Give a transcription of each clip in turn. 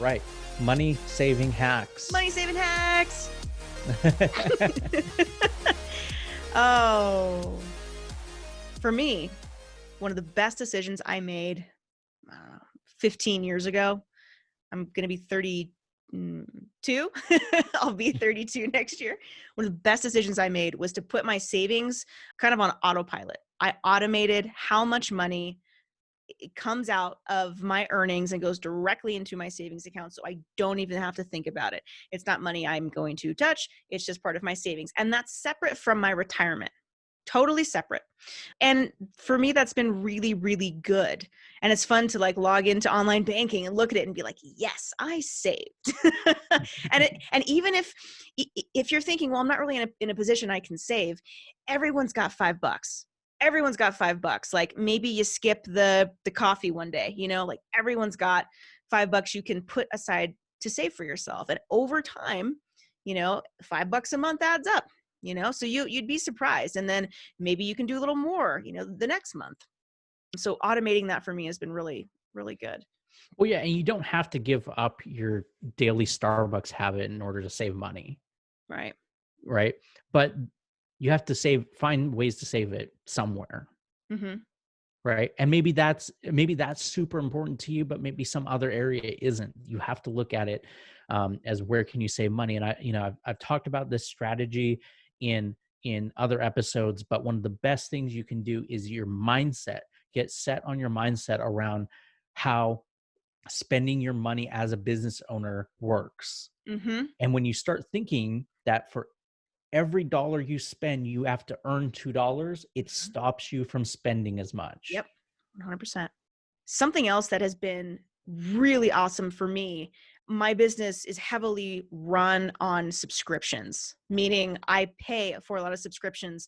right. Money saving hacks. Money saving hacks. Oh, for me, one of the best decisions I made 15 years ago. I'm going to be 32. I'll be 32 next year. One of the best decisions I made was to put my savings kind of on autopilot. I automated how much money it comes out of my earnings and goes directly into my savings account. So I don't even have to think about it. It's not money I'm going to touch. It's just part of my savings. And that's separate from my retirement. Totally separate. And for me, that's been really, really good. And it's fun to like log into online banking and look at it and be like, yes, I saved. and even if you're thinking, well, I'm not really in a position I can save, everyone's got $5. Everyone's got $5. Like maybe you skip the coffee one day, like everyone's got $5 you can put aside to save for yourself. And over time, $5 a month adds up. So you'd be surprised. And then maybe you can do a little more, the next month. So automating that for me has been really, really good. Well, yeah. And you don't have to give up your daily Starbucks habit in order to save money. Right. Right. But you have to find ways to save it somewhere. Mm-hmm. Right. And maybe that's super important to you, but maybe some other area isn't. You have to look at it as where can you save money? And I've talked about this strategy in other episodes, but one of the best things you can do is your mindset. Get set on your mindset around how spending your money as a business owner works. Mm-hmm. And when you start thinking that for every dollar you spend, you have to earn $2, it stops you from spending as much. Yep. 100%. Something else that has been really awesome for me, my business is heavily run on subscriptions, meaning I pay for a lot of subscriptions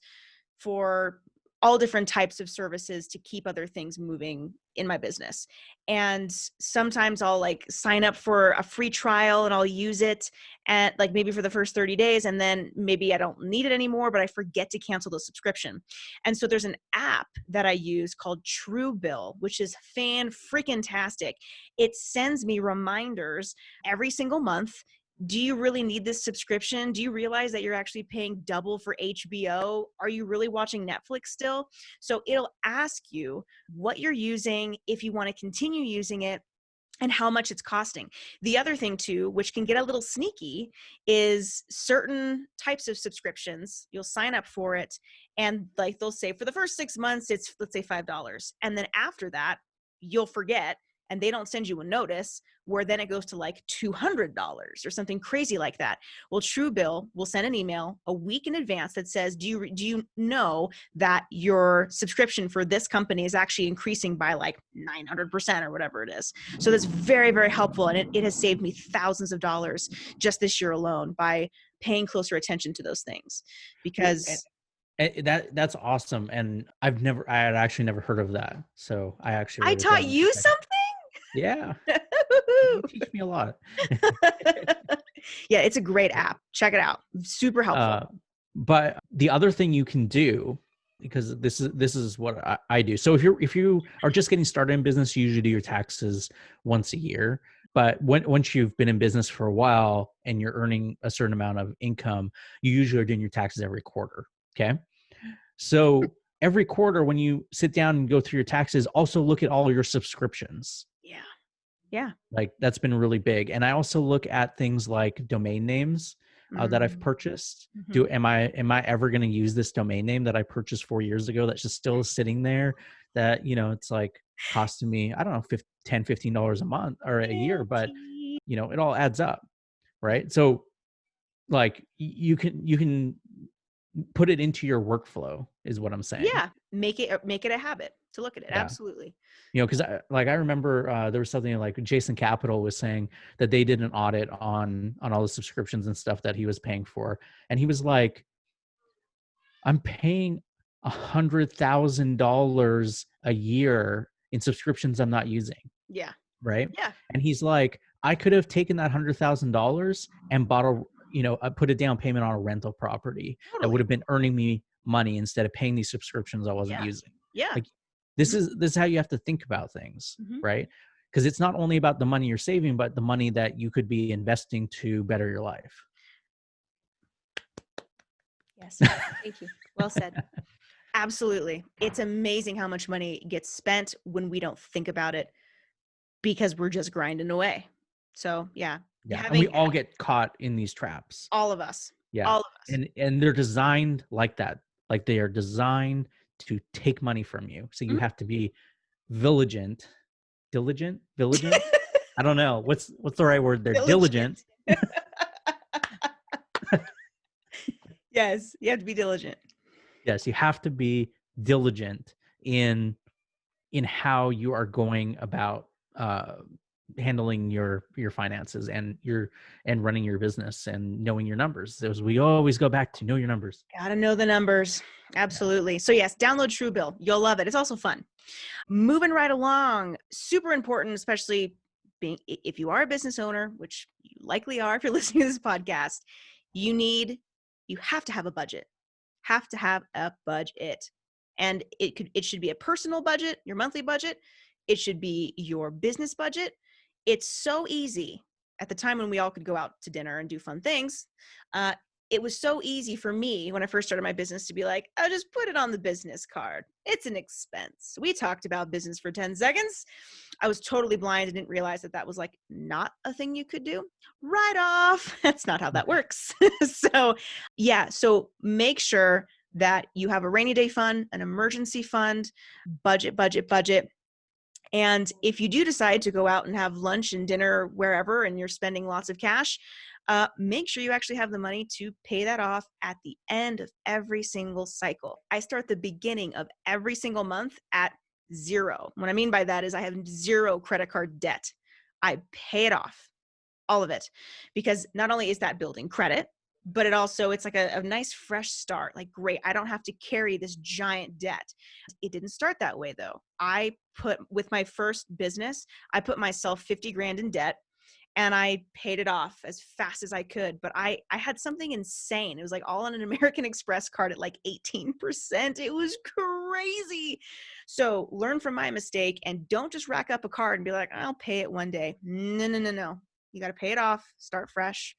for all different types of services to keep other things moving in my business. And sometimes I'll like sign up for a free trial and I'll use it and like maybe for the first 30 days. And then maybe I don't need it anymore, but I forget to cancel the subscription. And so there's an app that I use called Frugal, which is fan-freaking-tastic. It sends me reminders every single month. Do you really need this subscription? Do you realize that you're actually paying double for HBO? Are you really watching Netflix still? So it'll ask you what you're using, if you want to continue using it, and how much it's costing. The other thing too, which can get a little sneaky, is certain types of subscriptions. You'll sign up for it and like they'll say for the first 6 months, it's let's say $5. And then after that, you'll forget and they don't send you a notice where then it goes to like $200 or something crazy like that. Well, Truebill will send an email a week in advance that says, do you know that your subscription for this company is actually increasing by like 900% or whatever it is. So that's very, very helpful. And it has saved me thousands of dollars just this year alone by paying closer attention to those things because that's awesome. And I had actually never heard of that. So I actually I taught you something. Yeah. You teach me a lot. Yeah, it's a great app. Check it out. Super helpful. But the other thing you can do, because this is what I do. So if you are just getting started in business, you usually do your taxes once a year. But once you've been in business for a while and you're earning a certain amount of income, you usually are doing your taxes every quarter. Okay. So every quarter when you sit down and go through your taxes, also look at all your subscriptions. Yeah. Yeah. Like that's been really big. And I also look at things like domain names that I've purchased. Mm-hmm. Am I ever going to use this domain name that I purchased 4 years ago that's just still sitting there that, it's like costing me, I don't know, $10, $15 a month or a year, but it all adds up. Right. So like you can put it into your workflow is what I'm saying. Yeah. Make it a habit to look at it. Yeah. Absolutely. Because I remember there was something like Jason Capital was saying that they did an audit on all the subscriptions and stuff that he was paying for. And he was like, I'm paying $100,000 a year in subscriptions I'm not using. Yeah. Right. Yeah. And he's like, I could have taken that $100,000 and bought put a down payment on a rental property that would have been earning me money instead of paying these subscriptions I wasn't using. Yeah. Like this is how you have to think about things, right? Because it's not only about the money you're saving, but the money that you could be investing to better your life. Yes. Thank you. Well said. Absolutely. It's amazing how much money gets spent when we don't think about it because we're just grinding away. So yeah, Yeah. And we having all get caught in these traps. all of us, Yeah. all of us. And they're designed like that. Like they are designed to take money from you. So you Mhm. have to be diligent. I don't know. What's the right word there? Diligent. Diligent. Yes, you have to be diligent. Yes, you have to be diligent in how you are going about handling your finances and running your business and knowing your numbers. As we always go back to know your numbers. Gotta know the numbers. Absolutely. So yes, download Truebill. You'll love it. It's also fun. Moving right along, super important, especially being if you are a business owner, which you likely are if you're listening to this podcast, you have to have a budget. Have to have a budget. And it should be a personal budget, your monthly budget. It should be your business budget. It's so easy at the time when we all could go out to dinner and do fun things. It was so easy for me when I first started my business to be like, I'll just put it on the business card. It's an expense. We talked about business for 10 seconds. I was totally blind and didn't realize that that was like not a thing you could do. Write off. That's not how that works. So yeah, so make sure that you have a rainy day fund, an emergency fund, budget. And if you do decide to go out and have lunch and dinner wherever and you're spending lots of cash, make sure you actually have the money to pay that off at the end of every single cycle. I start the beginning of every single month at zero. What I mean by that is I have zero credit card debt. I pay it off, all of it, because not only is that building credit, but it's like a nice fresh start. Like, great, I don't have to carry this giant debt. It didn't start that way though. With my first business, I put myself 50 grand in debt and I paid it off as fast as I could. But I had something insane. It was like all on an American Express card at like 18%. It was crazy. So learn from my mistake and don't just rack up a card and be like, I'll pay it one day. No. You got to pay it off, start fresh,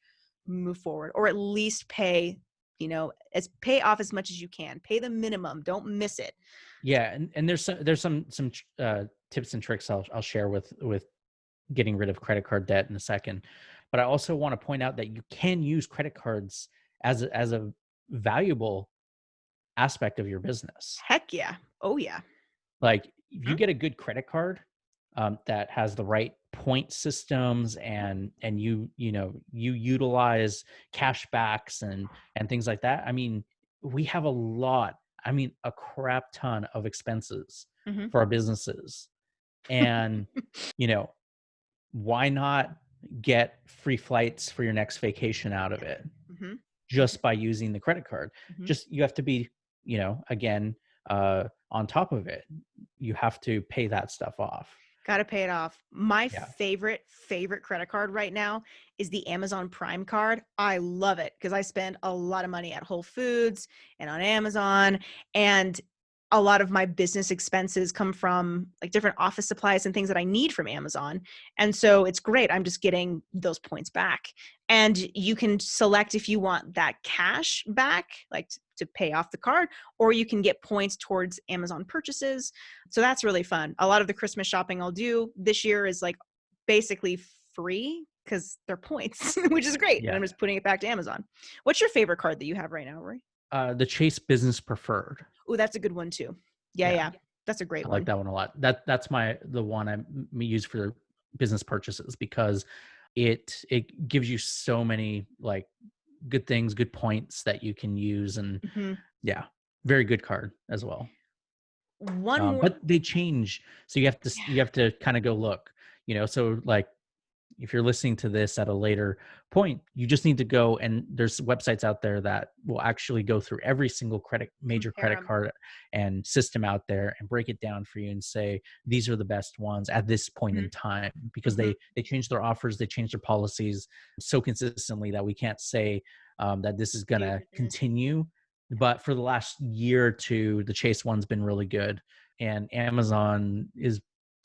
move forward, or at least pay off as much as you can. Pay the minimum. Don't miss it. Yeah, and there's some tips and tricks I'll share with getting rid of credit card debt in a second. But I also want to point out that you can use credit cards as a valuable aspect of your business. Heck yeah. Oh yeah. Like if you get a good credit card that has the right point systems and you utilize cash backs and things like that. I mean, we have a crap ton of expenses for our businesses. And, why not get free flights for your next vacation out of it just by using the credit card? Just, you have to be, again, on top of it. You have to pay that stuff off. Got to pay it off. My favorite credit card right now is the Amazon Prime card. I love it because I spend a lot of money at Whole Foods and on Amazon, and a lot of my business expenses come from like different office supplies and things that I need from Amazon. And so it's great. I'm just getting those points back. And you can select if you want that cash back, like to pay off the card, or you can get points towards Amazon purchases. So that's really fun. A lot of the Christmas shopping I'll do this year is like basically free because they're points, which is great. Yeah. And I'm just putting it back to Amazon. What's your favorite card that you have right now, Rory? The Chase Business Preferred. Oh, that's a good one too. Yeah. That's a great one. I like that one a lot. That's the one I use for business purchases because it gives you so many like good things, good points that you can use, and very good card as well. One more, but they change, so you have to kind of go look. So like if you're listening to this at a later point, you just need to go, and there's websites out there that will actually go through every single major credit card and system out there and break it down for you and say, these are the best ones at this point in time, because they change their offers, they change their policies so consistently that we can't say that this is going to continue. But for the last year or two, the Chase one's been really good, and Amazon is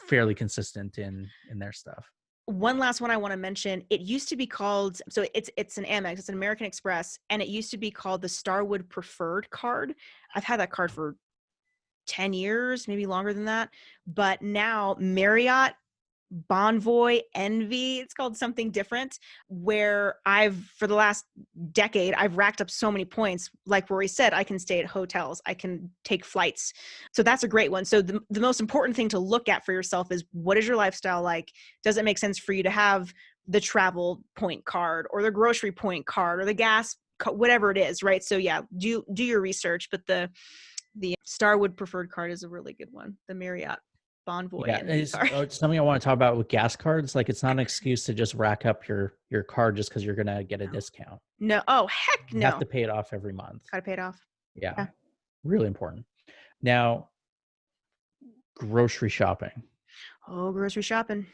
fairly consistent in their stuff. One last one I want to mention. It used to be called, so it's an Amex, it's an American Express, and it used to be called the Starwood Preferred card. I've had that card for 10 years, maybe longer than that. But now Marriott, Bonvoy, Envy, it's called something different, where for the last decade, I've racked up so many points. Like Rory said, I can stay at hotels, I can take flights. So that's a great one. So the most important thing to look at for yourself is, what is your lifestyle like? Does it make sense for you to have the travel point card or the grocery point card or the gas, whatever it is, right? So yeah, do your research, but the Starwood Preferred card is a really good one. The Marriott, Bonvoy, Yeah, Envy card. it's something I want to talk about with gas cards. Like, it's not an excuse to just rack up your card just because you're gonna get a discount. No. Oh, heck You have no. to pay it off every month. Gotta pay it off. Yeah, Yeah. really important. Now, grocery shopping. Oh, grocery shopping.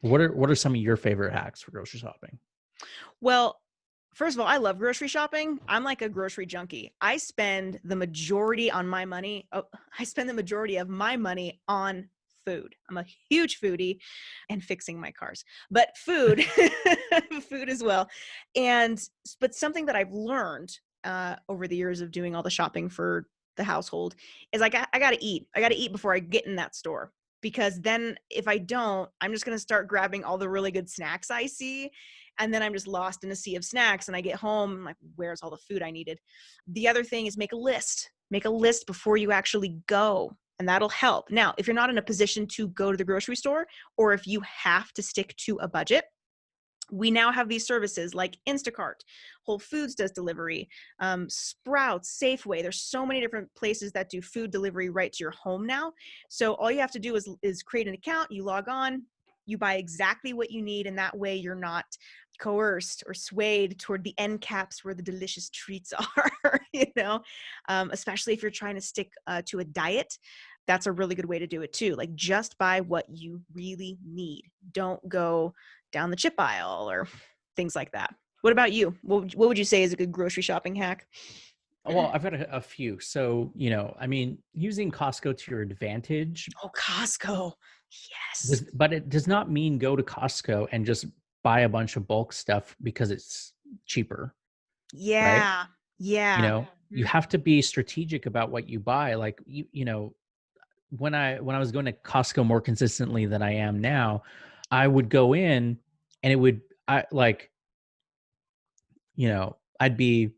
What are some of your favorite hacks for grocery shopping? Well, first of all, I love grocery shopping. I'm like a grocery junkie. I spend the majority of my money on food. I'm a huge foodie and fixing my cars, but food, food as well. But something that I've learned over the years of doing all the shopping for the household is I got to eat. I got to eat before I get in that store, because then if I don't, I'm just going to start grabbing all the really good snacks I see. And then I'm just lost in a sea of snacks, and I get home, I'm like, where's all the food I needed? The other thing is make a list before you actually go. And that'll help. Now, if you're not in a position to go to the grocery store, or if you have to stick to a budget, we now have these services like Instacart, Whole Foods does delivery, Sprouts, Safeway. There's so many different places that do food delivery right to your home now. So all you have to do is create an account, you log on, you buy exactly what you need, and that way you're not coerced or swayed toward the end caps where the delicious treats are, especially if you're trying to stick to a diet. That's a really good way to do it too. Like, just buy what you really need. Don't go down the chip aisle or things like that. What about you? What would you say is a good grocery shopping hack? Well, I've got a few. So, using Costco to your advantage. Oh, Costco. Yes. But it does not mean go to Costco and just buy a bunch of bulk stuff because it's cheaper. Yeah. Right? Yeah. You have to be strategic about what you buy. Like, when I was going to Costco more consistently than I am now, I would go in and I'd be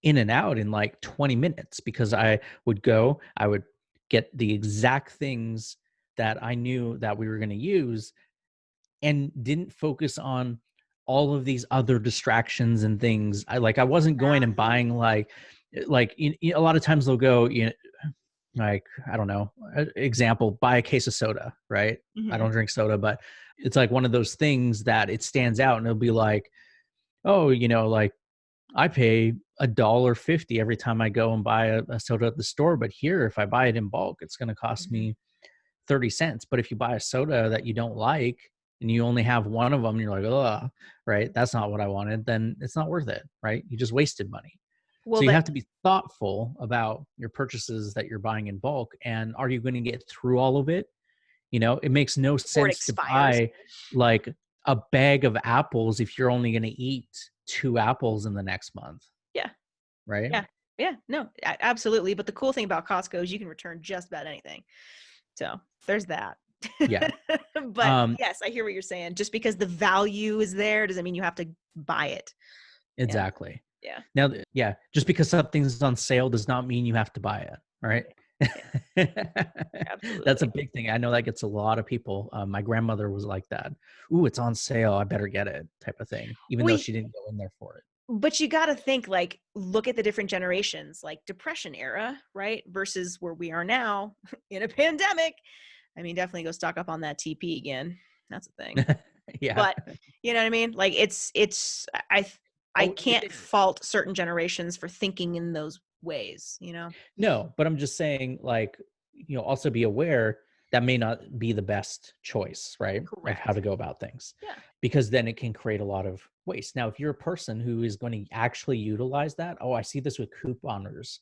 in and out in like 20 minutes because I would get the exact things that I knew that we were going to use and didn't focus on all of these other distractions and things. I wasn't going and buying a lot of times they'll go, like, I don't know, example, buy a case of soda, right? Mm-hmm. I don't drink soda, but it's like one of those things that it stands out, and it'll be like, oh, like I pay $1.50 every time I go and buy a soda at the store. But here, if I buy it in bulk, it's going to cost me 30 cents. But if you buy a soda that you don't like and you only have one of them, and you're like, oh, right, that's not what I wanted, then it's not worth it, right? You just wasted money. So you have to be thoughtful about your purchases that you're buying in bulk. And are you going to get through all of it? It makes no sense to buy like a bag of apples if you're only going to eat 2 apples in the next month. Yeah. Right? Yeah. No, absolutely. But the cool thing about Costco is you can return just about anything. So there's that. Yeah. But yes, I hear what you're saying. Just because the value is there doesn't mean you have to buy it. Exactly. Yeah. Now, just because something's on sale does not mean you have to buy it. All right. Absolutely. That's a big thing. I know that gets a lot of people. My grandmother was like that. Ooh, it's on sale, I better get it, type of thing, even though she didn't go in there for it. But you got to think, like, look at the different generations, like Depression era, right? Versus where we are now in a pandemic. I mean, definitely go stock up on that TP again. That's a thing. Yeah. But you know what I mean? Like, I can't fault certain generations for thinking in those ways, No, but I'm just saying, like, also be aware that may not be the best choice, right? Correct. Of how to go about things. Yeah. Because then it can create a lot of waste. Now, if you're a person who is going to actually utilize that, I see this with couponers,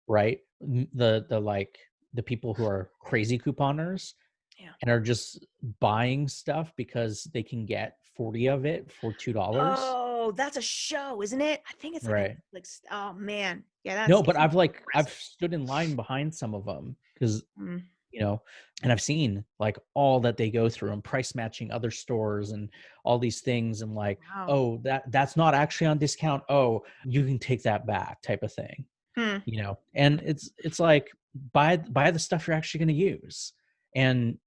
right? The people who are crazy couponers, Yeah. and are just buying stuff because they can get 40 of it for $2. Oh, that's a show, isn't it? I think it's like a Right. Netflix. Oh man. Yeah, that's No, but it's I've impressive. stood in line behind some of them because, Mm, you know, and I've seen like all that they go through and price matching other stores and all these things and like, wow. oh, that's not actually on discount. Oh, you can take that back type of thing, Hmm. and it's like buy the stuff you're actually going to use and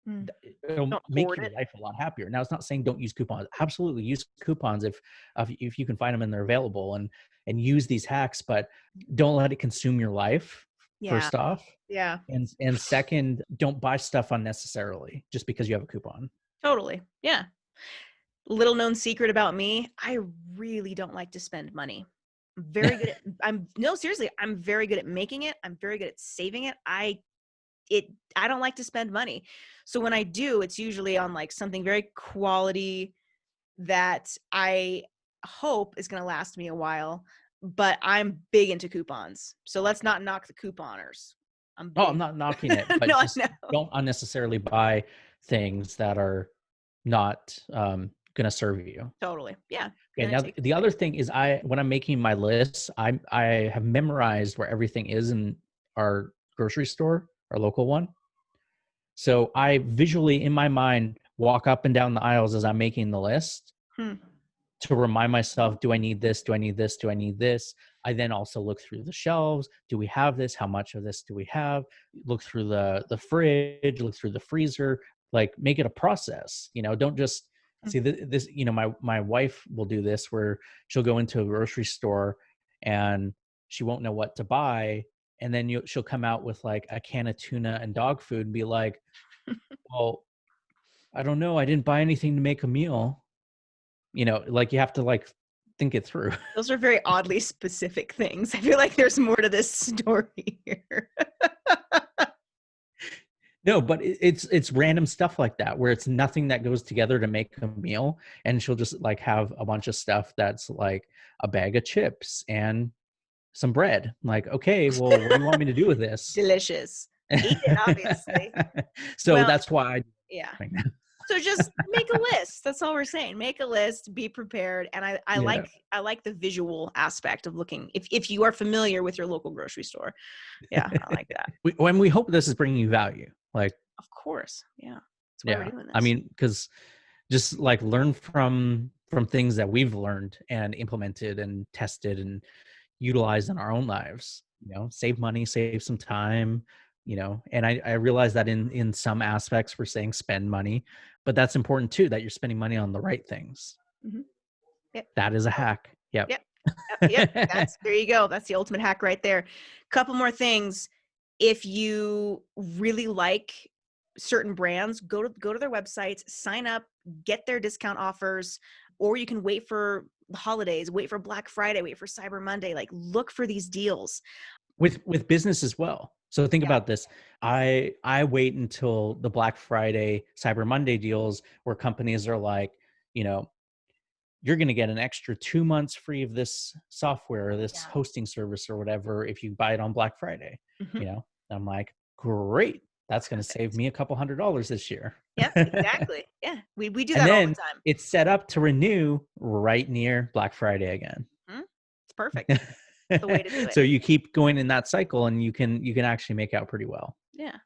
Hmm. it'll Don't make hoard your it. life a lot happier. Now, it's not saying don't use coupons. Absolutely use coupons if you can find them and they're available, and use these hacks, but don't let it consume your life, Yeah. first off. Yeah. And second, don't buy stuff unnecessarily just because you have a coupon. Totally. Yeah. Little known secret about me, I really don't like to spend money. I'm very good at I'm no, seriously, I'm very good at making it. I'm very good at saving it. It I don't like to spend money. So when I do, it's usually on like something very quality that I hope is going to last me a while, but I'm big into coupons. So let's not knock the couponers. I'm Oh, I'm big. not knocking it, but No, I just know. don't unnecessarily buy things that are not going to serve you. Totally. Yeah. Okay, Gonna now take the space. other thing is when I'm making my lists, I have memorized where everything is in our grocery store, our local one. So I visually in my mind walk up and down the aisles as I'm making the list Hmm. to remind myself, do I need this? Do I need this? Do I need this? I then also look through the shelves. Do we have this? How much of this do we have? Look through the fridge, look through the freezer, like make it a process. Don't just Hmm. see this, my wife will do this where she'll go into a grocery store and she won't know what to buy. And then she'll come out with like a can of tuna and dog food and be like, well, I don't know. I didn't buy anything to make a meal. Like you have to like think it through. Those are very oddly specific things. I feel like there's more to this story here. No, but it's random stuff like that where it's nothing that goes together to make a meal, and she'll just like have a bunch of stuff that's like a bag of chips and some bread. Like, okay, well, what do you want me to do with this? Delicious. Eat it, obviously. So Well, that's why yeah. I So just make a list. That's all we're saying. Make a list, be prepared. And I yeah. like the visual aspect of looking if you are familiar with your local grocery store. Yeah, I like that. When we hope this is bringing you value, like, Of course. Yeah. That's why we're yeah, doing I this. mean, because just like learn from things that we've learned and implemented and tested and utilized in our own lives. Save money, save some time. And I realize that in some aspects we're saying spend money, but that's important too, that you're spending money on the right things. Hmm. Yep. That is a hack. Yep. Yep. Yep. That's there you go. That's the ultimate hack right there. Couple more things. If you really like certain brands, go to their websites, sign up, get their discount offers, or you can wait for the holidays, wait for Black Friday, wait for Cyber Monday. Like look for these deals. With business as well. So think Yeah. about this. I wait until the Black Friday, Cyber Monday deals where companies are like, you know, you're going to get an extra 2 months free of this software or this Yeah. hosting service or whatever if you buy it on Black Friday. Hmm. And I'm like, great, that's going to save Perfect. me a couple $100 this year. Yep, exactly. Yeah. We do And that all the then time. it's set up to renew right near Black Friday again. Hmm? It's perfect. The way to do it. So you keep going in that cycle and you can actually make out pretty well. Yeah.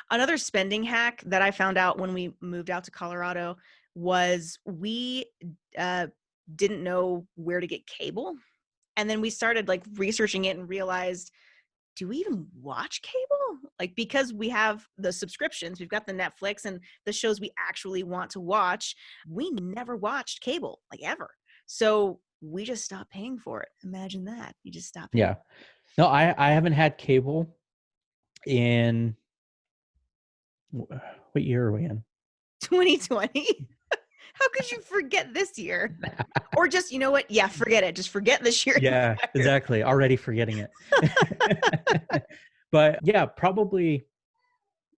Another spending hack that I found out when we moved out to Colorado was we uh, didn't know where to get cable. And then we started like researching it and realized, do we even watch cable? Like, because we have the subscriptions, we've got the Netflix and the shows we actually want to watch, we never watched cable, like ever. So we just stopped paying for it. Imagine that. You just stop paying. Yeah. No, I haven't had cable in what year are we in? 2020. How could you forget this year? Or just, you know what? Yeah, forget it. Just forget this year. Yeah, exactly. Already forgetting it. But yeah, probably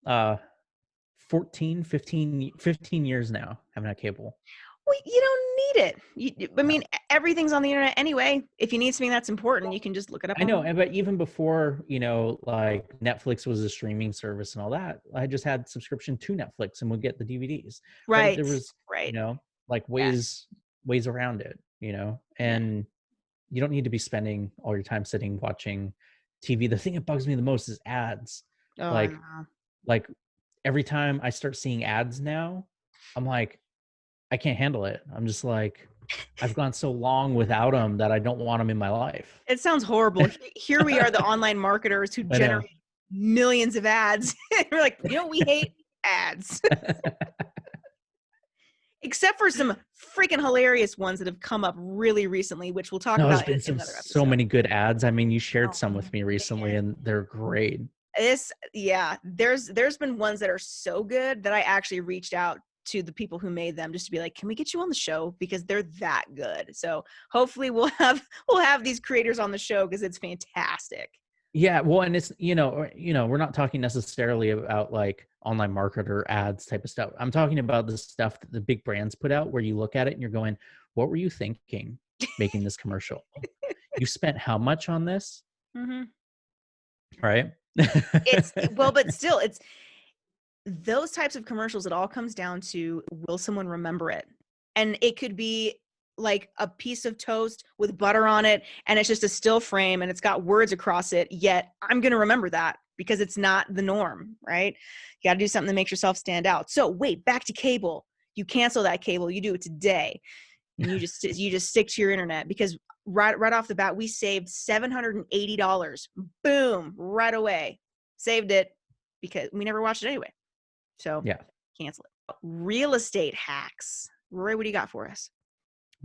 14, 15 years now haven't had cable. Well, you don't need it. I No. mean, everything's on the internet anyway. If you need something that's important, you can just look it up I know, online. but even before, like Netflix was a streaming service and all that, I just had subscription to Netflix and would get the DVDs. But Right. there was, Right. like Yes. ways around it, Yeah. and you don't need to be spending all your time sitting watching TV. The thing that bugs me the most is ads. Oh, I Like, know. like every time I start seeing ads now, I'm like, I can't handle it. I'm just like, I've gone so long without them that I don't want them in my life. It sounds horrible. Here we are, the online marketers who I know. generate millions of ads. We're like, you know what we hate? Ads. Except for some freaking hilarious ones that have come up really recently, which we'll talk No, there's about been in some another so episode. many good ads. I mean, you shared Oh some with me recently, man. and they're great. There's been ones that are so good that I actually reached out to the people who made them just to be like, can we get you on the show, because they're that good. So hopefully we'll have these creators on the show, because it's fantastic. Yeah, well, and it's we're not talking necessarily about like online marketer ads type of stuff. I'm talking about the stuff that the big brands put out, where you look at it and you're going, "What were you thinking making this commercial? You spent how much on this?" Hmm. Right? But still, it's those types of commercials. It all comes down to, will someone remember it? And it could be like a piece of toast with butter on it, and it's just a still frame, and it's got words across it. Yet I'm going to remember that, because it's not the norm, right? You got to do something that makes yourself stand out. So wait, back to cable. You cancel that cable. You do it today, and you just stick to your internet, because right off the bat, we saved $780. Boom, right away. Saved it, because we never watched it anyway. So Yeah. cancel it. Real estate hacks. Rory, what do you got for us?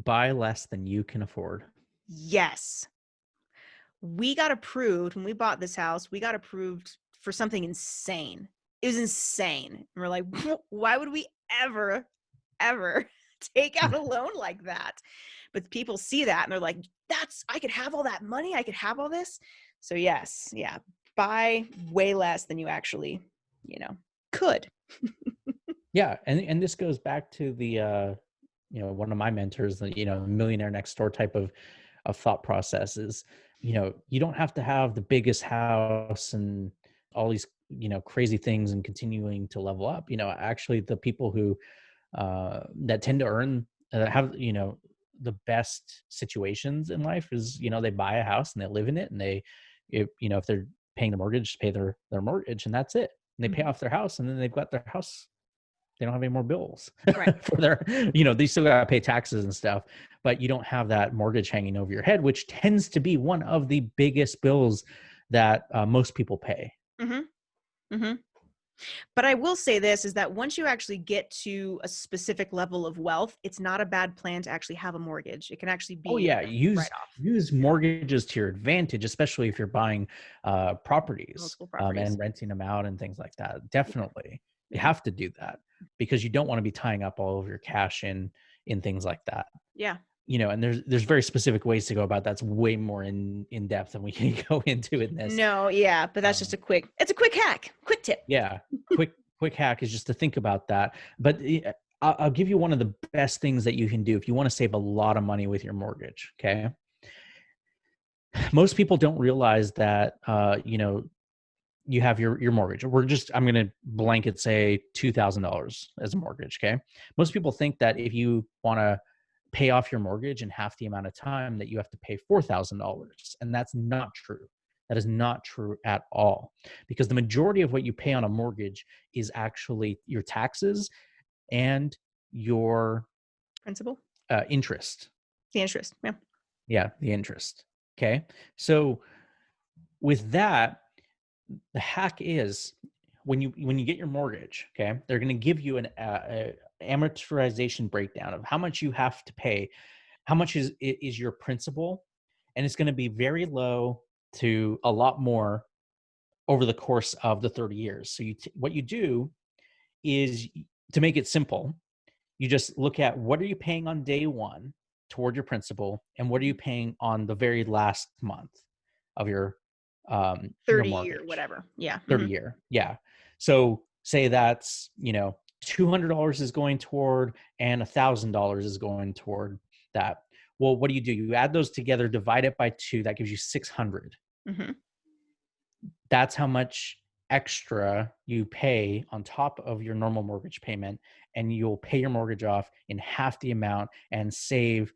Buy less than you can afford. Yes. We got approved when we bought this house. We got approved for something insane. It was insane. And we're like, why would we ever take out a loan like that? But people see that and they're like, I could have all that money. I could have all this. So yes, yeah, buy way less than you actually, could. Yeah, and this goes back to the one of my mentors, the millionaire next door type of thought processes. You don't have to have the biggest house and all these crazy things and continuing to level up. Actually, the people who that tend to earn have the best situations in life is they buy a house and they live in it, and if they're paying the mortgage, just pay their mortgage, and that's it. And they pay Mhm. off their house, and then they've got their house. They don't have any more bills Right. for their, they still got to pay taxes and stuff, but you don't have that mortgage hanging over your head, which tends to be one of the biggest bills that most people pay. Mm-hmm. Mm-hmm. But I will say this, is that once you actually get to a specific level of wealth, it's not a bad plan to actually have a mortgage. It can actually Oh be yeah, right off. use mortgages to your advantage, especially if you're buying properties Multiple properties. and renting them out and things like that. Yeah. Definitely, you Yeah. have to do that, because you don't want to be tying up all of your cash in things like that. Yeah. And there's very specific ways to go about that. That's way more in depth than we can go into in this. No, yeah, but that's just Um, it's a quick hack, quick tip. yeah, quick hack is just to think about that. But I'll give you one of the best things that you can do if you want to save a lot of money with your mortgage. Okay, most people don't realize that you have your mortgage. I'm going to blanket say $2,000 as a mortgage. Okay, most people think that if you want to pay off your mortgage in half the amount of time, that you have to pay $4,000, and that's not true. That is not true at all, because the majority of what you pay on a mortgage is actually your taxes and your Principal, interest. the interest. Yeah. Yeah, the interest. Okay, so with that, the hack is when you get your mortgage, okay, they're going to give you an amortization breakdown of how much you have to pay, how much is your principal, and it's going to be very low to a lot more over the course of the 30 years. So what you do is, to make it simple, you just look at what are you paying on day one toward your principal, and what are you paying on the very last month of your 30 year, mortgage. whatever. Yeah. 30 Mhm. year. Yeah. So say that's, $200 is going toward, and $1,000 is going toward that. Well, what do? You add those together, divide it by 2. That gives you 600. Mm-hmm. That's how much extra you pay on top of your normal mortgage payment, and you'll pay your mortgage off in half the amount and save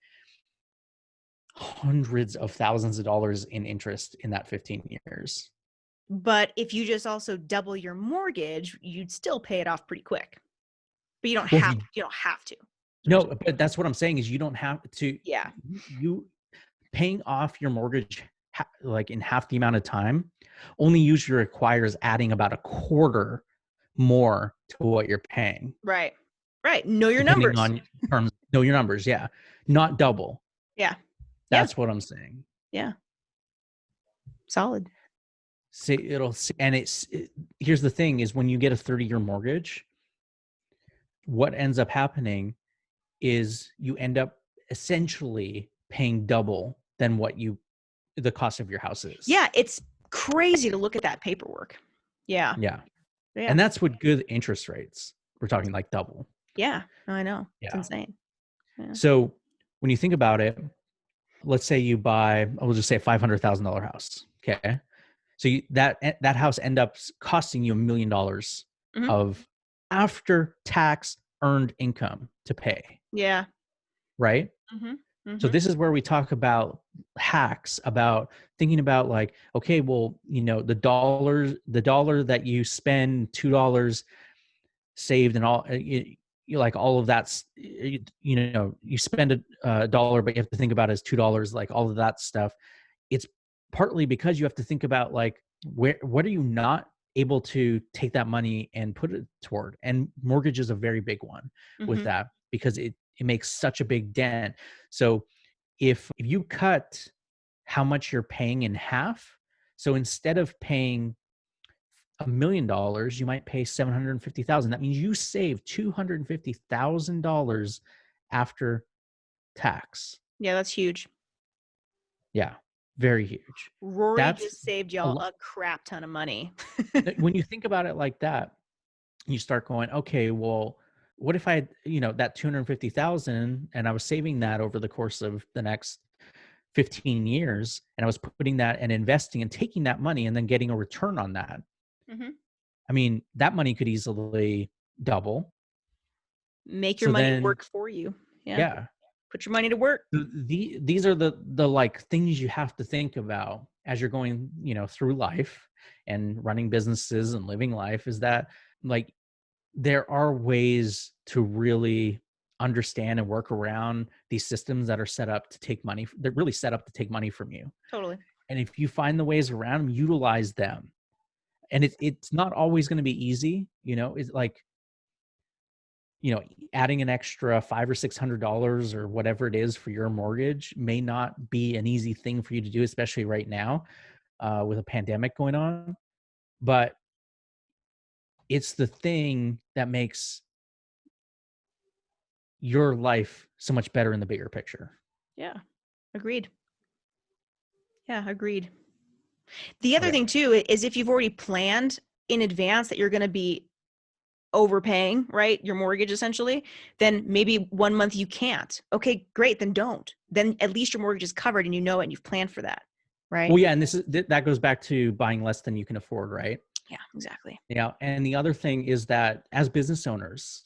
hundreds of thousands of dollars in interest in that 15 years. But if you just also double your mortgage, you'd still pay it off pretty quick. But you don't Well, have to. No, but that's what I'm saying is you don't have to. Yeah. You paying off your mortgage like in half the amount of time only usually requires adding about a quarter more to what you're paying. Right. Know your Depending numbers. on terms, know your numbers. Yeah. Not double. Yeah. That's what I'm saying. Yeah. Solid. Here's the thing is when you get a 30-year mortgage, what ends up happening is you end up essentially paying double than what the cost of your house is. Yeah, it's crazy to look at that paperwork. Yeah. And that's with good interest rates. We're talking like double. Yeah, I know. It's insane. Yeah. So when you think about it, let's say you buy, we'll just say a $500,000 house. Okay. So that house end up costing you $1 million of after tax earned income to pay. Yeah. Right. So this is where we talk about hacks, about thinking about like, okay, well, the dollar that you spend, $2 saved and all, like all of that's, you spend a dollar, but you have to think about it as $2, like all of that stuff. It's partly because you have to think about like, what are you not able to take that money and put it toward? And mortgage is a very big one with that because it makes such a big dent. So if you cut how much you're paying in half, so instead of paying $1 million, you might pay $750,000. That means you save $250,000 after tax. Yeah, that's huge. Yeah, very huge. Rory just saved y'all a crap ton of money. When you think about it like that, you start going, okay, well, what if I had, that 250,000 and I was saving that over the course of the next 15 years and I was putting that and investing and taking that money and then getting a return on that. I mean, that money could easily double. Make your money work for you. Yeah. Put your money to work. These are the like things you have to think about as you're going, through life and running businesses and living life, is that like there are ways to really understand and work around these systems that are set up to take money. They're really set up to take money from you. Totally. And if you find the ways around them, utilize them. And it's not always going to be easy. It's like, adding an extra $500 or $600 or whatever it is for your mortgage may not be an easy thing for you to do, especially right now with a pandemic going on. But it's the thing that makes your life so much better in the bigger picture. Yeah. Agreed. The other thing too is if you've already planned in advance that you're going to be overpaying, right, your mortgage essentially, then maybe 1 month you can't. Okay, great. Then don't. Then at least your mortgage is covered and you know it and you've planned for that, right? Well, yeah, and that goes back to buying less than you can afford, right? Yeah, exactly. Yeah, and the other thing is that as business owners,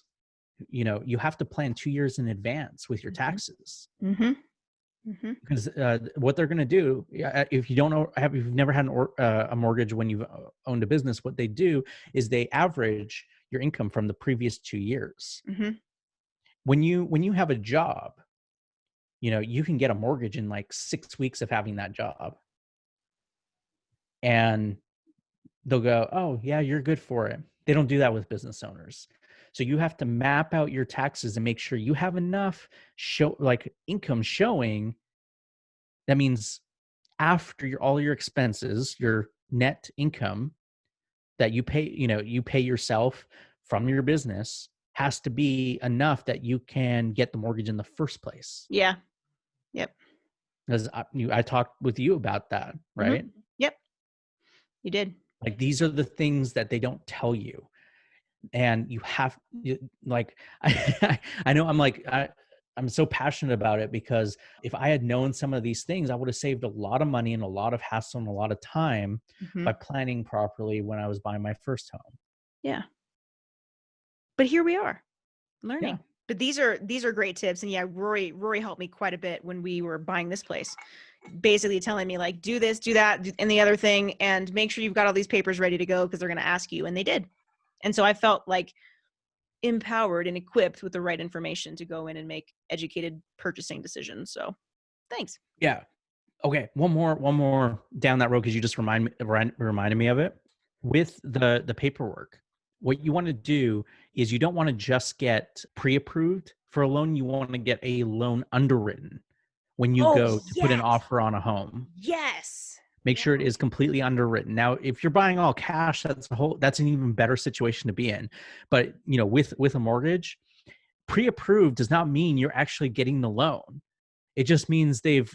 you have to plan 2 years in advance with your taxes. Because what they're going to do, if you don't know, if you've never had a mortgage when you've owned a business, what they do is they average your income from the previous 2 years. When you have a job, you can get a mortgage in like 6 weeks of having that job, and they'll go, oh yeah, you're good for it. They don't do that with business owners. So you have to map out your taxes and make sure you have enough income showing. That means after all your expenses, your net income that you pay, you pay yourself from your business has to be enough that you can get the mortgage in the first place. Yeah. Yep. Because I talked with you about that, right? Yep. You did. Like these are the things that they don't tell you. and like, I know I'm so passionate about it because if I had known some of these things, I would have saved a lot of money and a lot of hassle and a lot of time Mhm. by planning properly when I was buying my first home. Yeah. But here we are, Yeah. learning. But these are great tips. And yeah, Rory helped me quite a bit when we were buying this place. Basically telling me like, do this, do that, and the other thing, and make sure you've got all these papers ready to go because they're going to ask you. And they did. And so I felt like empowered and equipped with the right information to go in and make educated purchasing decisions. So thanks. Yeah. Okay. One more down that road because you just reminded me of it. With the paperwork, what you want to do is you don't want to just get pre-approved for a loan. You want to get a loan underwritten when you Oh, go to put an yes. offer on a home. Yes. Make Yeah. sure it is completely underwritten. Now, if you're buying all cash, that's an even better situation to be in. But with a mortgage, pre-approved does not mean you're actually getting the loan. It just means they've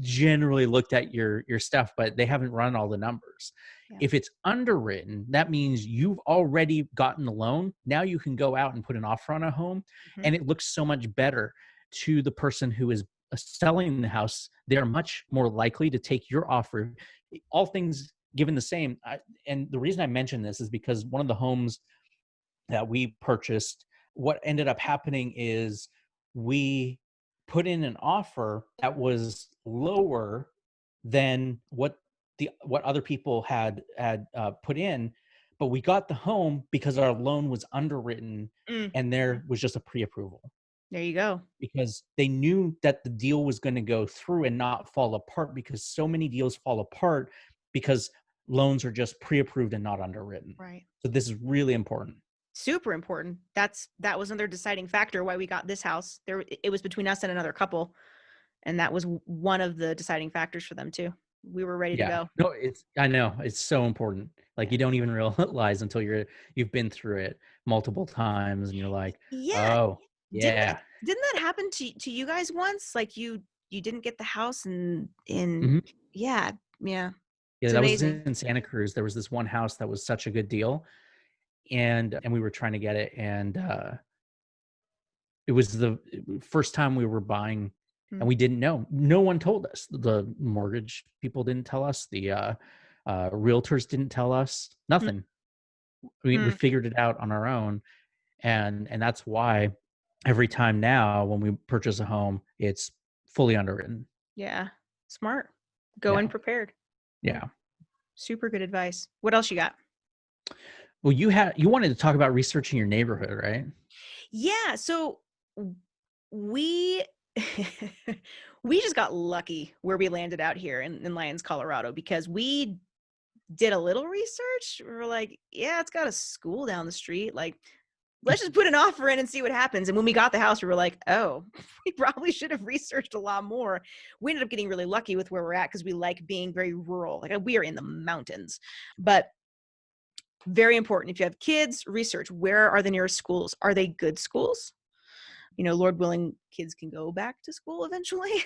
generally looked at your stuff, but they haven't run all the numbers. Yeah. If it's underwritten, that means you've already gotten the loan. Now you can go out and put an offer on a home, Mhm. and it looks so much better to the person who is selling the house. They're much more likely to take your offer, all things given the same. And the reason I mention this is because one of the homes that we purchased, what ended up happening is we put in an offer that was lower than what other people had put in, but we got the home because our loan was underwritten Mm. and there was just a pre-approval There you go. because they knew that the deal was going to go through and not fall apart, because so many deals fall apart because loans are just pre-approved and not underwritten. Right. So this is really important. Super important. That was another deciding factor why we got this house. It was between us and another couple, and that was one of the deciding factors for them too. We were ready to Yeah. go. No, I know it's so important. Like Yeah. you don't even realize until you've been through it multiple times and you're like, Yeah. "Oh, Didn't yeah." didn't that happen to you guys once? Like you didn't get the house and in Mhm. yeah, yeah. Yeah, It's that was amazing. in Santa Cruz. There was this one house that was such a good deal, and we were trying to get it, and it was the first time we were buying, Mm, and we didn't know. No one told us. The mortgage people didn't tell us. The realtors didn't tell us. mm, Nothing. We mm. figured it out on our own, and that's why every time now when we purchase a home, it's fully underwritten. Yeah. Smart. Go in Yeah. prepared. Yeah. Yeah. Super good advice. What else you got? Well, you wanted to talk about researching your neighborhood, right? Yeah, so w- we we just got lucky where we landed out here in Lyons, Colorado, because we did a little research. We were like, yeah, it's got a school down the street. Like, let's just put an offer in and see what happens. And when we got the house, we were like, oh, we probably should have researched a lot more. We ended up getting really lucky with where we're at because we like being very rural. Like, we are in the mountains. But very important. If you have kids, research where are the nearest schools? Are they good schools? Lord willing, kids can go back to school eventually.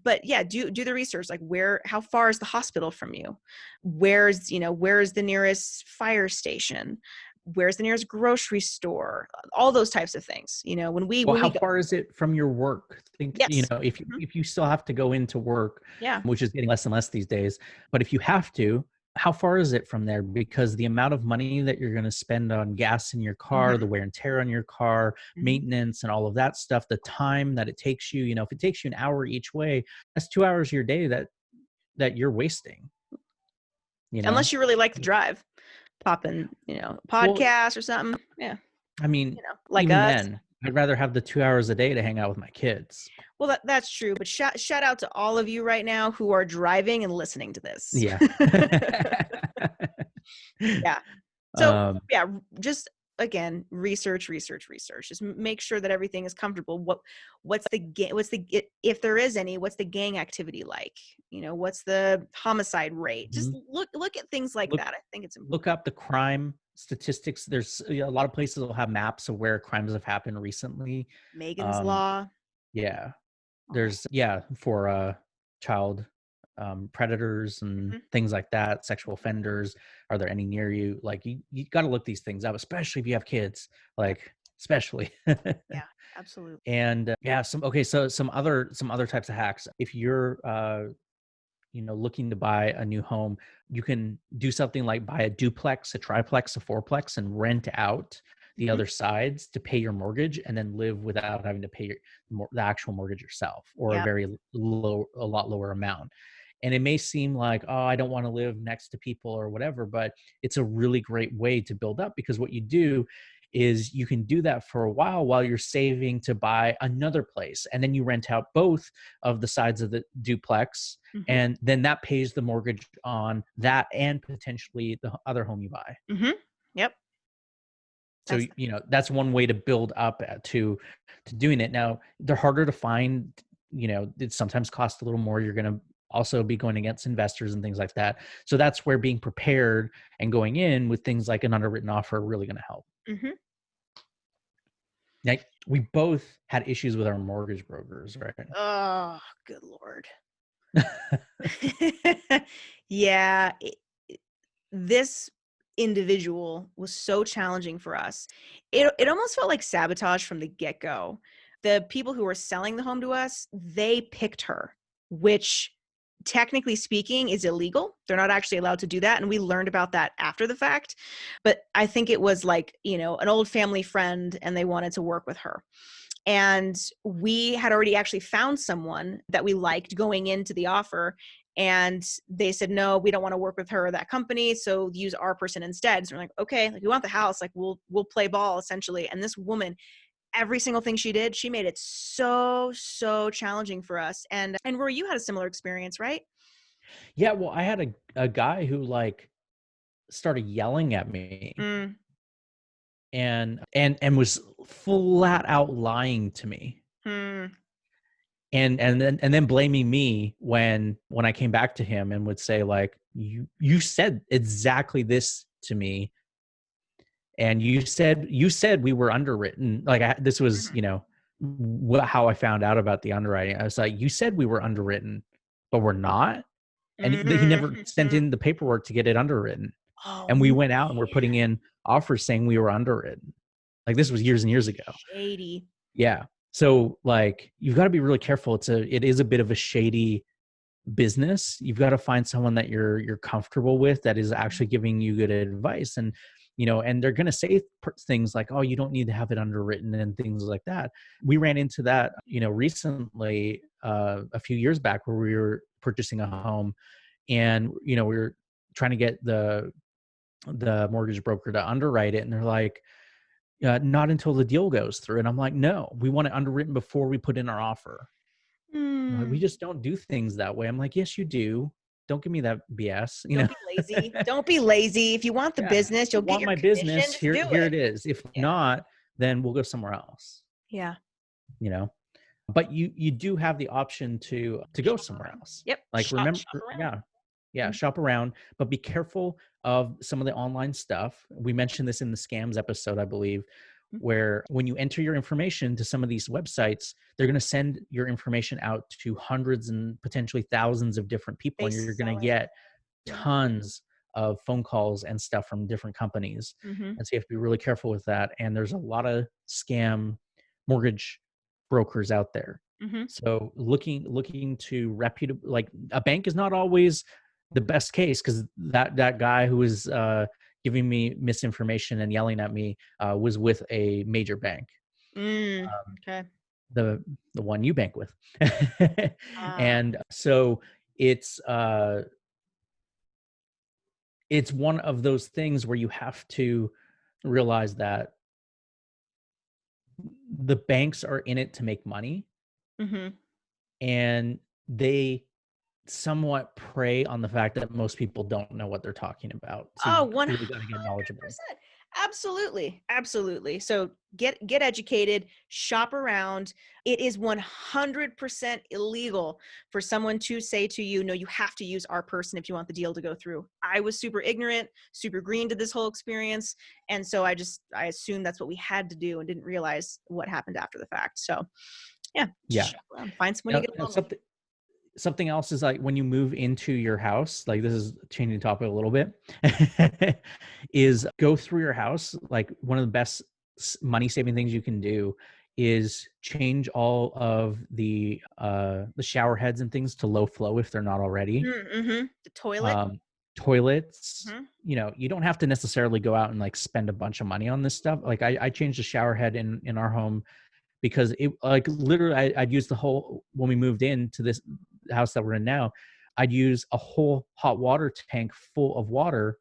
But yeah, do the research. Like, how far is the hospital from you? Where's the nearest fire station? Where's the nearest grocery store? All those types of things. Well, When we how go, far is it from your work? Think, yes. if you Mhm. if you still have to go into work, Yeah. which is getting less and less these days, but if you have to, how far is it from there? Because the amount of money that you're going to spend on gas in your car, the Mhm. wear and tear on your car, Mhm. maintenance and all of that stuff, the time that it takes you, if it takes you an hour each way, that's 2 hours of your day that you're wasting, you know? Unless you really like the drive, pop in, Well, podcast or something. Yeah. I mean, Like even us. then, I'd rather have the 2 hours a day to hang out with my kids. Well, that's true, but shout out to all of you right now who are driving and listening to this. Yeah. Yeah. So, Um, yeah, just again, research, research, research. Just make sure that everything is comfortable. If there is any, what's the gang activity like? What's the homicide rate? Just mhm. look at things like Look that. I think it's look important. up the crime statistics. There's a lot of places will have maps of where crimes have happened recently. Megan's Um, Law, yeah. all that. For child, predators and Mhm. things like that, sexual offenders. Are there any near you? Like you got to look these things up, especially if you have kids, Yep. like especially. Yeah, absolutely. And yeah, so some other types of hacks. If you're looking to buy a new home, you can do something like buy a duplex, a triplex, a fourplex, and rent out the Mhm. other sides to pay your mortgage, and then live without having to pay the actual mortgage yourself, or a Yep. a lot lower amount. And it may seem like, oh, I don't want to live next to people or whatever, but it's a really great way to build up, because what you do is you can do that for a while you're saving to buy another place, and then you rent out both of the sides of the duplex, Mhm. and then that pays the mortgage on that and potentially the other home you buy. Mhm. Yep. So, That's that's one way to build up to doing it. Now, they're harder to find, it sometimes costs a little more. You're going to also be going against investors and things like that. So that's where being prepared and going in with things like an underwritten offer are really going to help. Mhm. Like, we both had issues with our mortgage brokers, right? Oh, good Lord. Yeah, this individual was so challenging for us. It almost felt like sabotage from the get-go. The people who were selling the home to us, they picked her, which technically speaking is illegal. They're not actually allowed to do that, and we learned about that after the fact. But I think it was like, an old family friend and they wanted to work with her. And we had already actually found someone that we liked going into the offer. And they said, no, we don't want to work with her or that company. So use our person instead. So we're like, okay, like, we want the house. Like, we'll play ball essentially. And this woman, every single thing she did, she made it so, so challenging for us. And Rory, you had a similar experience, right? Yeah, well, I had a guy who like started yelling at me, Mm, and was flat out lying to me, hmm, and then blaming me when I came back to him and would say like, you said exactly this to me, and you said we were underwritten. Like, this was, how I found out about the underwriting. I was like, you said we were underwritten, but we're not. And he never sent mhm. in the paperwork to get it underwritten. Oh, And we man. went out and we're putting in offers saying we were underwritten. Like, this was years and years ago. Shady. Yeah. So like, you've got to be really careful. It is a bit of a shady business. You've got to find someone that you're comfortable with, that is actually giving you good advice. And and they're going to say things like, oh, you don't need to have it underwritten, and things like that. We ran into that recently, a few years back, where we were purchasing a home, and we were trying to get the mortgage broker to underwrite it, and they're like, not until the deal goes through. And I'm like, no, we want it underwritten before we put in our offer. They're like, we Mm. just don't do things that way. I'm like, yes, you do. Don't give me that BS. Don't be lazy. Don't be lazy. If you want the Yeah. business, You you'll get want your my commission. business? Just do Here it. it is. If Yeah. not, then we'll go somewhere else. Yeah. You know. But you do have the option to go Shop somewhere around. else. Yep. Like, Shop remember, around. yeah, yeah, Mhm. shop around, but be careful of some of the online stuff. We mentioned this in the scams episode, I believe, Mhm. where when you enter your information to some of these websites, they're going to send your information out to hundreds and potentially thousands of different people, They and you're going sell to it. get Yeah. tons of phone calls and stuff from different companies. Mhm. And so you have to be really careful with that. And there's a lot of scam mortgage brokers out there. Mhm. So looking to reputable, like, a bank is not always the best case, because that guy who was giving me misinformation and yelling at me was with a major bank, Mm. um, Okay. the the one you bank with. Ah. And so it's uh it's one of those things where you have to realize that the banks are in it to make money, Mhm. and they somewhat prey on the fact that most people don't know what they're talking about. So Oh, you really got to get knowledgeable. 100%. Absolutely. Absolutely. So get educated, shop around. It is 100% illegal for someone to say to you, no, you have to use our person if you want the deal to go through. I was super ignorant, super green to this whole experience. And so I assumed that's what we had to do and didn't realize what happened after the fact. So yeah, just Yeah. shop around. Find someone you Now, get now along with. something else is like when you move into your house, like this is changing the topic a little bit, is go through your house. Like one of the best money saving things you can do is change all of the shower heads and things to low flow if they're not already. Mm-hmm. The toilet. Um, toilets, Hmm. you don't have to necessarily go out and like spend a bunch of money on this stuff. Like I changed the shower head in our home because it like literally I'd use the whole when we moved into this house that we're in now, I'd use a whole hot water tank full of water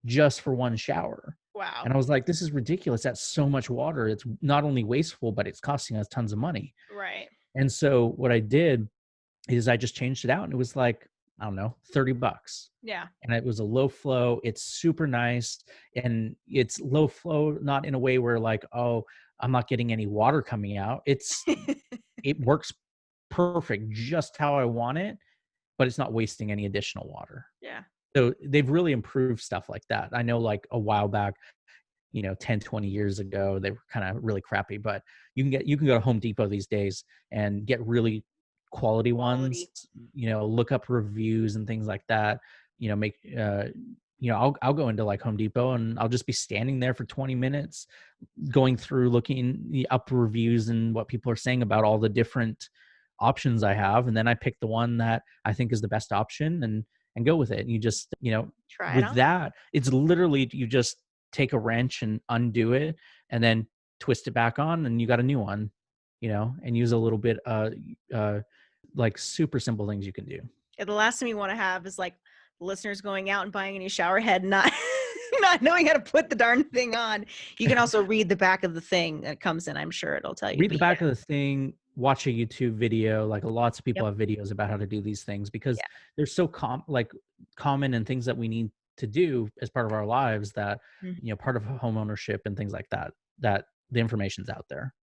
just for one shower. Wow. And I was like, this is ridiculous. That's so much water. It's not only wasteful, but it's costing us tons of money. Right. And so what I did is I just changed it out and it was like, I don't know, $30. Yeah. And it was a low flow. It's super nice. And it's low flow, not in a way where like, oh, I'm not getting any water coming out. It works perfect just how I want it, but it's not wasting any additional water. Yeah. So they've really improved stuff like that. I know like a while back, 10, 20 years ago, they were kind of really crappy, but you can go to Home Depot these days and get really quality ones, Quality. look up reviews and things like that, make, I'll go into like Home Depot and I'll just be standing there for 20 minutes going through looking up reviews and what people are saying about all the different options I have. And then I pick the one that I think is the best option and go with it. And you just, Try it with on. that, it's literally, you just take a wrench and undo it and then twist it back on and you got a new one, and use a little bit, like super simple things you can do. Yeah, the last thing we want to have is like listeners going out and buying a new shower head, and not not knowing how to put the darn thing on. You can also read the back of the thing that comes in. I'm sure it'll tell you. Read the But back of the thing, watch a YouTube video. Like lots of yep. people have videos about how to do these things because Yeah. they're so common and things that we need to do as part of our lives that, Mhm. part of home ownership and things like that, that the information's out there.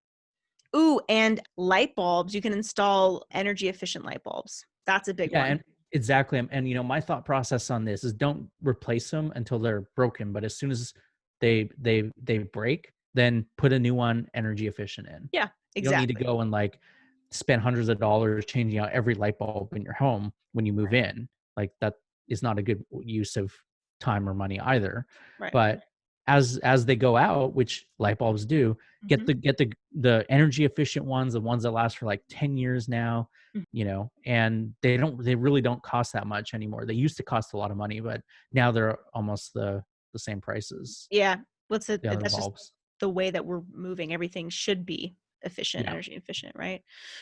Ooh, and light bulbs. You can install energy efficient light bulbs. That's a big Yeah, one. and exactly. And my thought process on this is don't replace them until they're broken, but as soon as they break, then put a new one energy efficient in. Yeah, You don't need to exactly. go and like spend hundreds of dollars changing out every light bulb in your home when you move in. Like that is not a good use of time or money either. Right. But as they go out, which light bulbs do, get Mhm. the energy efficient ones, the ones that last for like 10 years now, Mhm. and they really don't cost that much anymore. They used to cost a lot of money, but now they're almost the same prices, Yeah. What's it? the other That's just bulbs. the way that we're moving. Everything should be efficient, Yeah. energy efficient, right?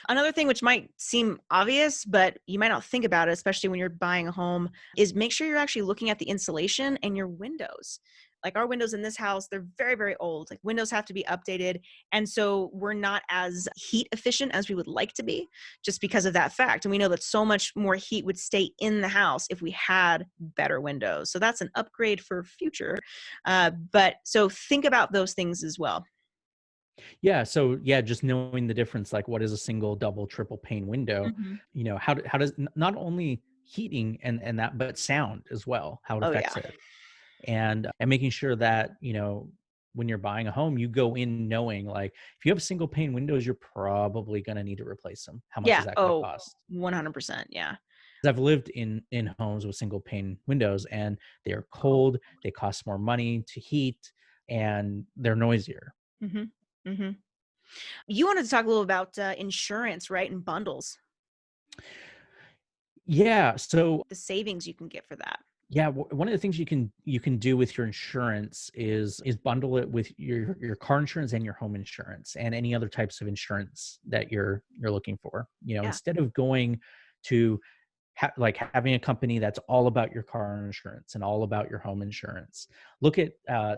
Another thing which might seem obvious, but you might not think about it, especially when you're buying a home, is make sure you're actually looking at the insulation and your windows. Like our windows in this house, they're very, very old. Like windows have to be updated. And so we're not as heat efficient as we would like to be just because of that fact. And we know that so much more heat would stay in the house if we had better windows. So that's an upgrade for future. But so think about those things as well. Yeah. So yeah, just knowing the difference, like what is a single, double, triple pane window, Mhm. how does not only heating and that, but sound as well, how it Oh, affects yeah. it. And making sure that, when you're buying a home, you go in knowing like if you have single pane windows, you're probably going to need to replace them. How much Yeah. is that going to Oh, cost? 100%. Yeah. 'Cause I've lived in homes with single pane windows and they're Cold. cold, they cost more money to heat, and they're noisier. Hmm. Hmm. You wanted to talk a little about insurance, right? And bundles, Yeah. So the savings you can get for that. yeah, one of the things you can do with your insurance is bundle it with your car insurance and your home insurance and any other types of insurance that you're looking for. Yeah. Instead of going to like having a company that's all about your car insurance and all about your home insurance. Look at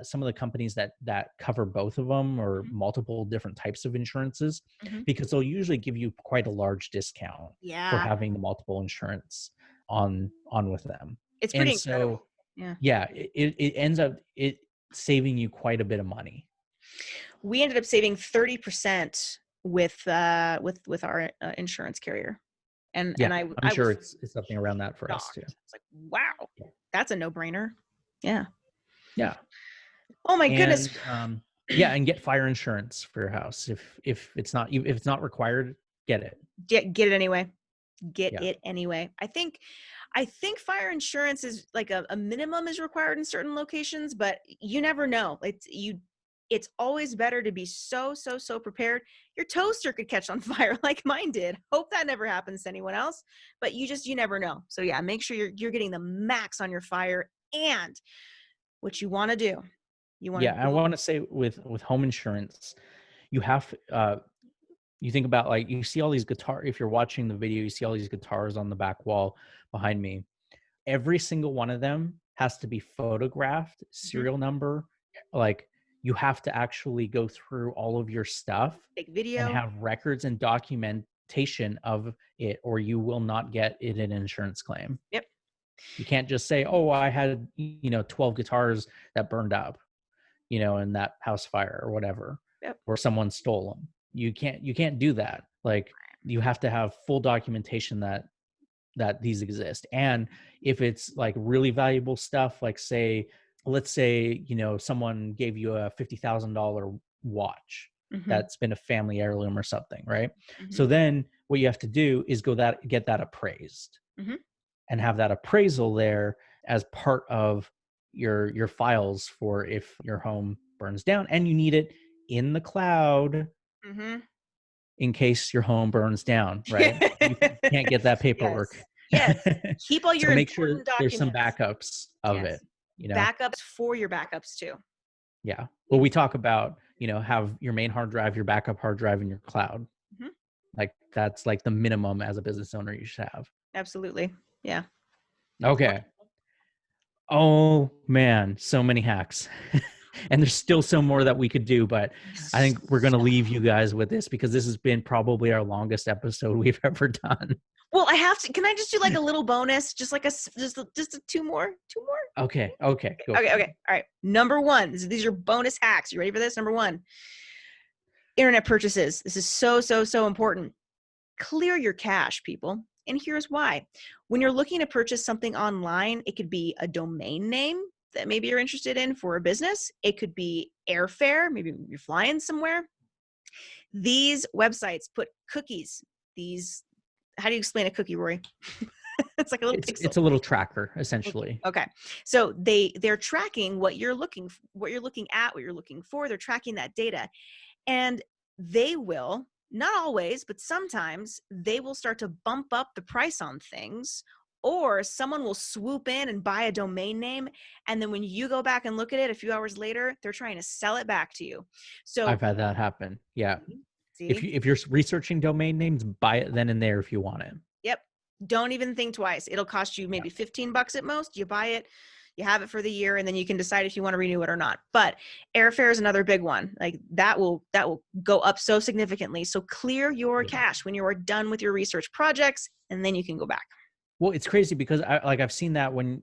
some of the companies that cover both of them or Mhm. multiple different types of insurances, Mhm. because they'll usually give you quite a large discount for Yeah. having the multiple insurance on with them. It's pretty And incredible. so Yeah. yeah, it ends up saving you quite a bit of money. We ended up saving 30% with our insurance carrier. Yeah, And I'm I sure was it's something around that for us too. shocked. It's like, wow, that's a no-brainer. Yeah. Yeah. Oh my goodness. And yeah, and get fire insurance for your house if it's not required, get it. Get it anyway. get Yeah. it anyway. I think fire insurance is like a minimum is required in certain locations, but you never know. It's always better to be so prepared. Your toaster could catch on fire like mine did. Hope that never happens to anyone else, but you never know. So yeah, make sure you're getting the max on your fire. And what you want to do, I want to say with home insurance, you have you think about, like, you see all these guitar, if you're watching the video, you see all these guitars on the back wall behind me. Every single one of them has to be photographed, serial number. Like, you have to actually go through all of your stuff take and video. have records and documentation of it, or you will not get it an insurance claim. Yep. You can't just say, oh, I had 12 guitars that burned up in that house fire or whatever, Yep. or someone stole them. You can't do that. Like, you have to have full documentation that these exist. And if it's like really valuable stuff, like let's say, someone gave you a $50,000 watch that's been a family heirloom or something, right? So then what you have to do is get that appraised and have that appraisal there as part of your files for if your home burns down, and you need it in the cloud in case your home burns down, right? You can't get that paperwork. Yes. Keep all your So make sure important there's some documents. backups of it. Backups for your backups too. Yeah. Well, we talk about, have your main hard drive, your backup hard drive, in your cloud. Like, that's like the minimum as a business owner you should have. Absolutely. Yeah. Okay. Oh man, so many hacks. And there's still some more that we could do, but I think we're going to leave you guys with this, because this has been probably our longest episode we've ever done. Well, can I just do like a little bonus? Just like just two more? Okay. Okay. All right. Number 1, these are bonus hacks. You ready for this? Number 1, internet purchases. This is so important. Clear your cache, people. And here's why. When you're looking to purchase something online, it could be a domain name that maybe you're interested in for a business. It could be airfare. Maybe you're flying somewhere. These websites put cookies. How do you explain a cookie, Rory? It's like a little pixel. It's a little tracker, essentially. Okay. So they're tracking what you're looking at, what you're looking for. They're tracking that data. And they will, not always, but sometimes they will start to bump up the price on things, or someone will swoop in and buy a domain name. And then when you go back and look at it a few hours later, they're trying to sell it back to you. So I've had that happen. Yeah. See? If you're researching domain names, buy it then and there if you want it. Yep. Don't even think twice. It'll cost you maybe $15 at most. You buy it, you have it for the year, and then you can decide if you want to renew it or not. But airfare is another big one. Like that will go up so significantly. So clear your cache when you are done with your research projects, and then you can go back. Well, it's crazy because I've seen that when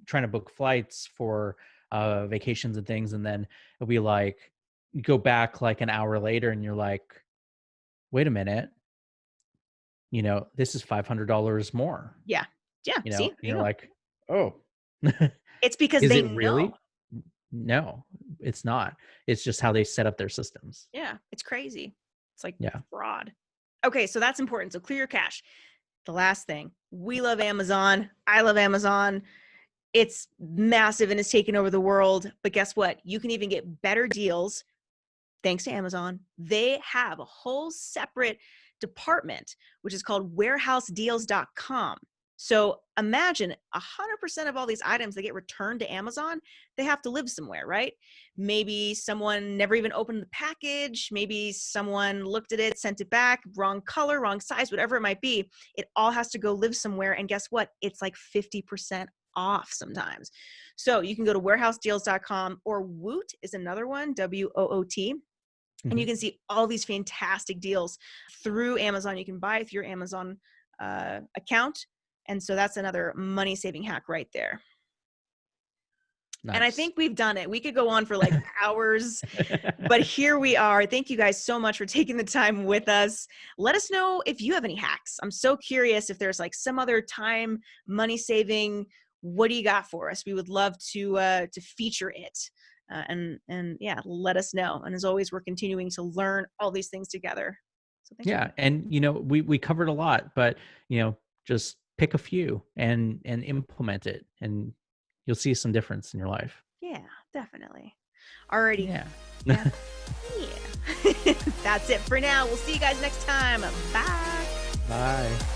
trying to book flights for vacations and things, and then it'll be like, you go back like an hour later and you're like, wait a minute, this is $500 more. Yeah. See, you're like, oh, it's because is they it really? know. No, it's not. It's just how they set up their systems. Yeah. It's crazy. It's like fraud. Okay. So that's important. So clear your cache. The last thing, we love Amazon. I love Amazon. It's massive and it's taken over the world. But guess what? You can even get better deals thanks to Amazon. They have a whole separate department, which is called warehousedeals.com. So imagine 100% of all these items that get returned to Amazon, they have to live somewhere, right? Maybe someone never even opened the package. Maybe someone looked at it, sent it back, wrong color, wrong size, whatever it might be. It all has to go live somewhere. And guess what? It's like 50% off sometimes. So you can go to warehousedeals.com, or Woot is another one, WOOT. And you can see all these fantastic deals through Amazon. You can buy it through your Amazon account. And so that's another money-saving hack right there. Nice. And I think we've done it. We could go on for like hours, but here we are. Thank you guys so much for taking the time with us. Let us know if you have any hacks. I'm so curious if there's like some other time, money-saving. What do you got for us? We would love to feature it. And yeah, let us know. And as always, we're continuing to learn all these things together. So thanks for Yeah. being. And, we covered a lot, but, just pick a few and implement it, and you'll see some difference in your life. Yeah, definitely. Alrighty. Yeah. Yeah. Yeah. That's it for now. We'll see you guys next time. Bye. Bye.